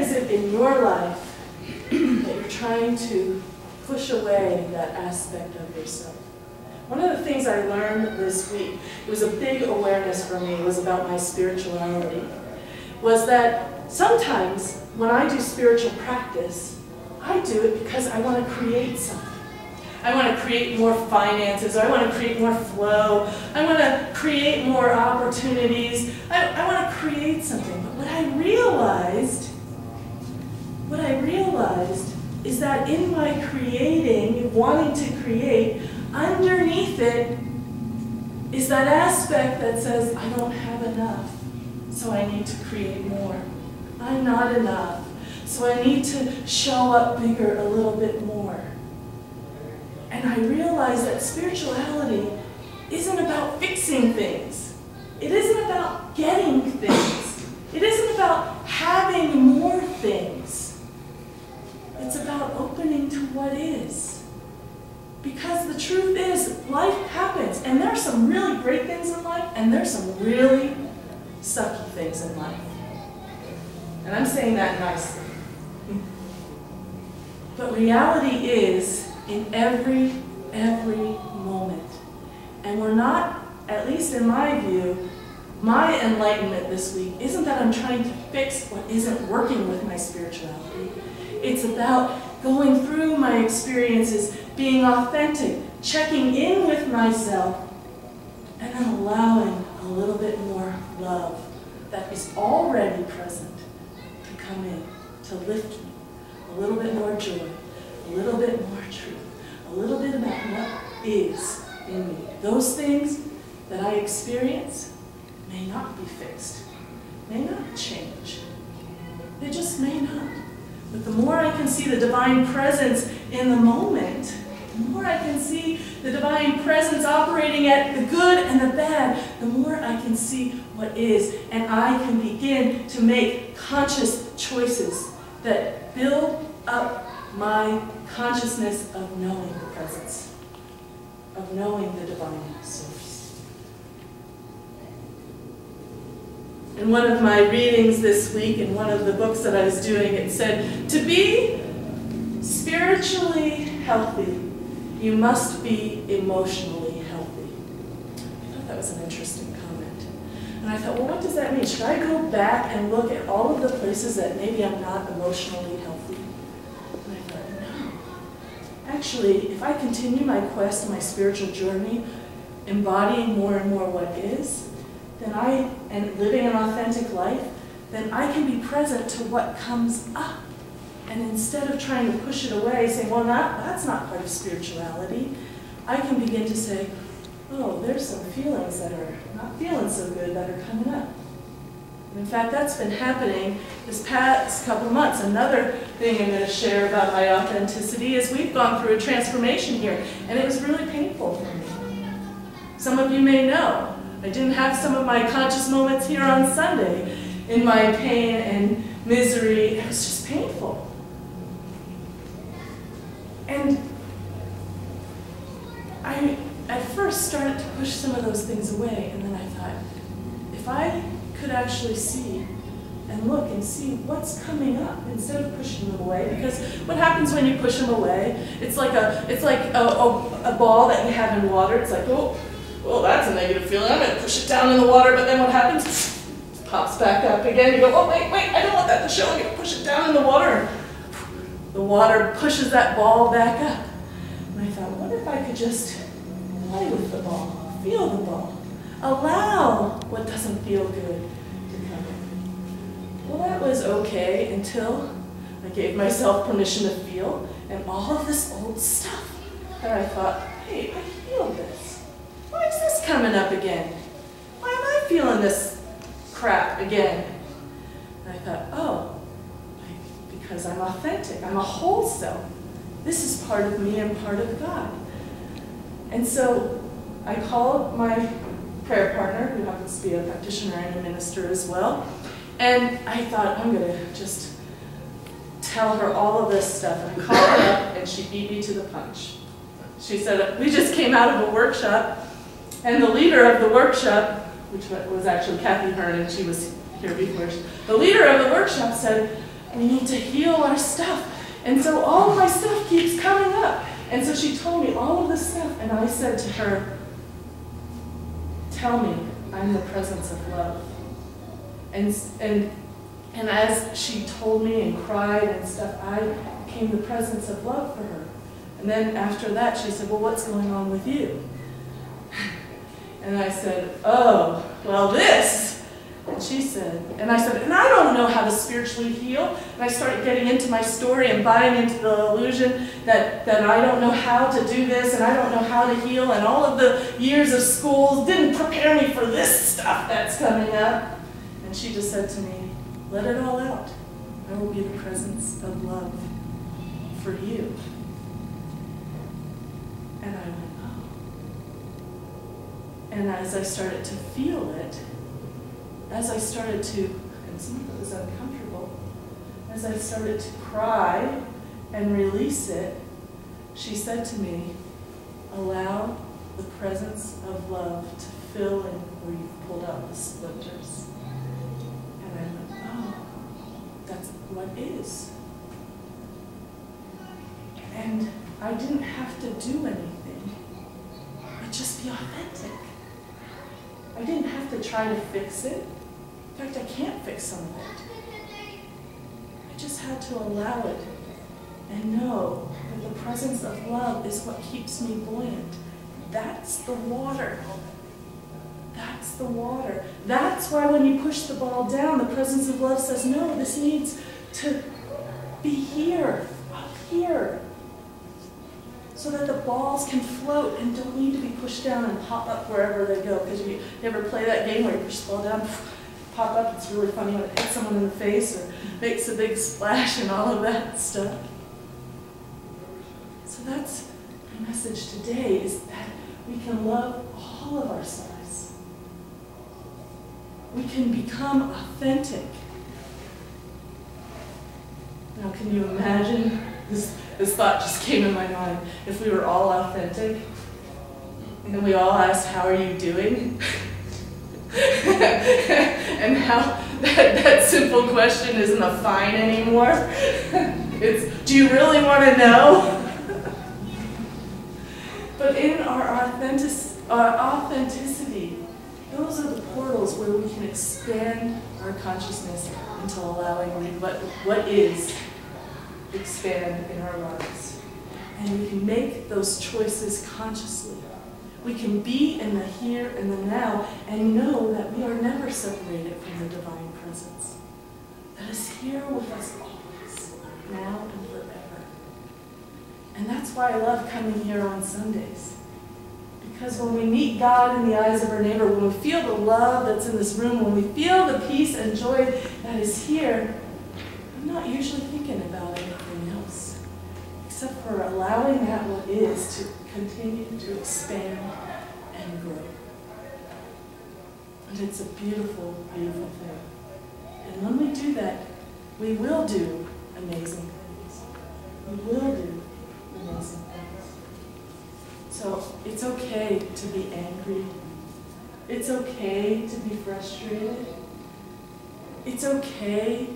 is it in your life that you're trying to push away that aspect of yourself? One of the things I learned this week, it was a big awareness for me, was about my spirituality, was that sometimes when I do spiritual practice, I do it because I want to create something. I want to create more finances, or I want to create more flow, I want to create more opportunities, I want to create something. But what I realized is that in my creating, wanting to create, underneath it is that aspect that says, I don't have enough, so I need to create more. I'm not enough, so I need to show up bigger a little bit more. And I realized that spirituality isn't about fixing things. It isn't about getting things. It isn't about having more things. It's about opening to what is. Because the truth is, life happens, and there are some really great things in life, and there's some really sucky things in life. And I'm saying that nicely. But reality is, in every moment. And we're not, at least in my view, my enlightenment this week isn't that I'm trying to fix what isn't working with my spirituality. It's about going through my experiences, being authentic, checking in with myself, and then allowing a little bit more love that is already present to come in, to lift me, a little bit more joy, a little bit more truth, a little bit about what is in me. Those things that I experience may not be fixed, may not change. They just may not. But the more I can see the divine presence in the moment, the more I can see the divine presence operating at the good and the bad, the more I can see what is, and I can begin to make conscious choices that build up my consciousness of knowing the presence, of knowing the divine source. In one of my readings this week, in one of the books that I was doing, it said, to be spiritually healthy, you must be emotionally healthy. I thought that was an interesting comment. And I thought, well, what does that mean? Should I go back and look at all of the places that maybe I'm not emotionally healthy? And I thought, no. Actually, if I continue my quest, my spiritual journey, embodying more and more what is, then and living an authentic life, then I can be present to what comes up. And instead of trying to push it away, saying, well, that's not part of spirituality, I can begin to say, oh, there's some feelings that are not feeling so good that are coming up. And in fact, that's been happening this past couple of months. Another thing I'm going to share about my authenticity is we've gone through a transformation here, and it was really painful for me. Some of you may know, I didn't have some of my conscious moments here on Sunday in my pain and misery. It was just painful. And I, at first, started to push some of those things away, and then I thought, if I could actually see and look and see what's coming up instead of pushing them away, because what happens when you push them away? It's like a ball that you have in water. It's like, oh, well, that's a negative feeling. I'm going to push it down in the water, but then what happens? It pops back up again. You go, oh, wait, I don't want that to show. I'm going to push it down in the water. The water pushes that ball back up. And I thought, what if I could just play with the ball, feel the ball, allow what doesn't feel good to come in? Well, that was okay until I gave myself permission to feel, and all of this old stuff. And I thought, hey, I feel this. Why is this coming up again? Why am I feeling this crap again? And I thought, oh, because I'm authentic. I'm a whole self. This is part of me and part of God. And so I called my prayer partner, who happens to be a practitioner and a minister as well, and I thought, I'm going to just tell her all of this stuff. And I called her up, and she beat me to the punch. She said, we just came out of a workshop, and the leader of the workshop, which was actually Kathy Hearn, and she was here before, the leader of the workshop said, we need to heal our stuff. And so all of my stuff keeps coming up. And so she told me all of this stuff, and I said to her, tell me I'm the presence of love. And as she told me and cried and stuff, I became the presence of love for her. And then after that, she said, well, what's going on with you? And I said, oh, well, this. And she said, and I said, and I don't know how to spiritually heal. And I started getting into my story and buying into the illusion that I don't know how to do this and I don't know how to heal. And all of the years of school didn't prepare me for this stuff that's coming up. And she just said to me, let it all out. I will be the presence of love for you. And I went, oh. And as I started to feel it, as I started to, and some of it was uncomfortable, as I started to cry and release it, she said to me, allow the presence of love to fill in where you've pulled out the splinters. And I went, oh, that's what is. And I didn't have to do anything, but just be authentic. I didn't have to try to fix it. In fact, I can't fix some of it. I just had to allow it and know that the presence of love is what keeps me buoyant. That's the water. That's the water. That's why when you push the ball down, the presence of love says, no, this needs to be here, up here, so that the balls can float and don't need to be pushed down and pop up wherever they go. Because you ever play that game where you push the ball down, pop up? It's really funny when it hits someone in the face or makes a big splash and all of that stuff. So that's my message today, is that we can love all of ourselves. We can become authentic. Now, can you imagine, this thought just came in my mind, if we were all authentic and we all asked, how are you doing? And how that simple question isn't a fine anymore. It's, do you really want to know? But in our authenticity, those are the portals where we can expand our consciousness into allowing what is expand in our lives. And we can make those choices consciously. We can be in the here and the now and know that we are never separated from the divine presence. That is here with us always, now and forever. And that's why I love coming here on Sundays. Because when we meet God in the eyes of our neighbor, when we feel the love that's in this room, when we feel the peace and joy that is here, I'm not usually thinking about anything else, except for allowing that what is to continue to expand and grow. And it's a beautiful, beautiful thing. And when we do that, we will do amazing things. We will do amazing things. So it's okay to be angry. It's okay to be frustrated. It's okay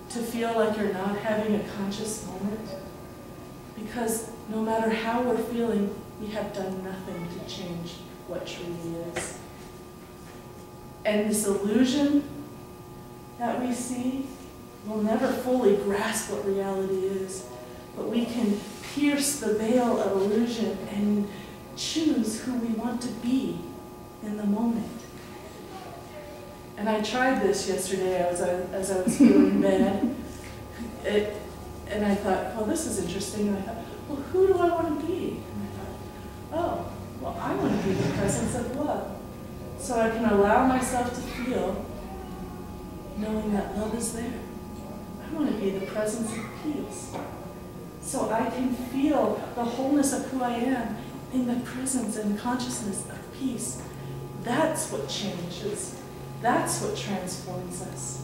to feel like you're not having a conscious moment. Because no matter how we're feeling, we have done nothing to change what truly is. And this illusion that we see will never fully grasp what reality is. But we can pierce the veil of illusion and choose who we want to be in the moment. And I tried this yesterday as I was feeling bad. And I thought, well, this is interesting. And I thought, well, who do I want to be? And I thought, oh, well, I want to be the presence of love. So I can allow myself to feel, knowing that love is there. I want to be the presence of peace. So I can feel the wholeness of who I am in the presence and consciousness of peace. That's what changes. That's what transforms us.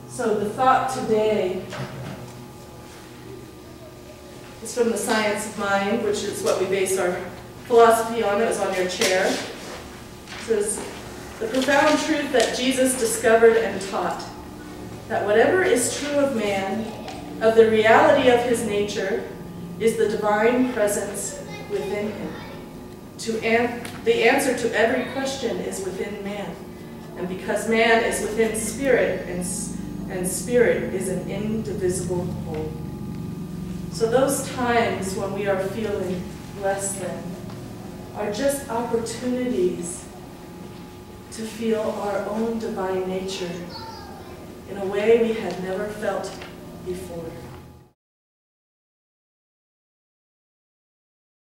So the thought today is from the Science of Mind, which is what we base our philosophy on. It was on your chair. It says, the profound truth that Jesus discovered and taught that whatever is true of man, of the reality of his nature, is the divine presence within him. The answer to every question is within man. And because man is within spirit, and spirit is an indivisible whole. So those times when we are feeling less than are just opportunities to feel our own divine nature in a way we had never felt before.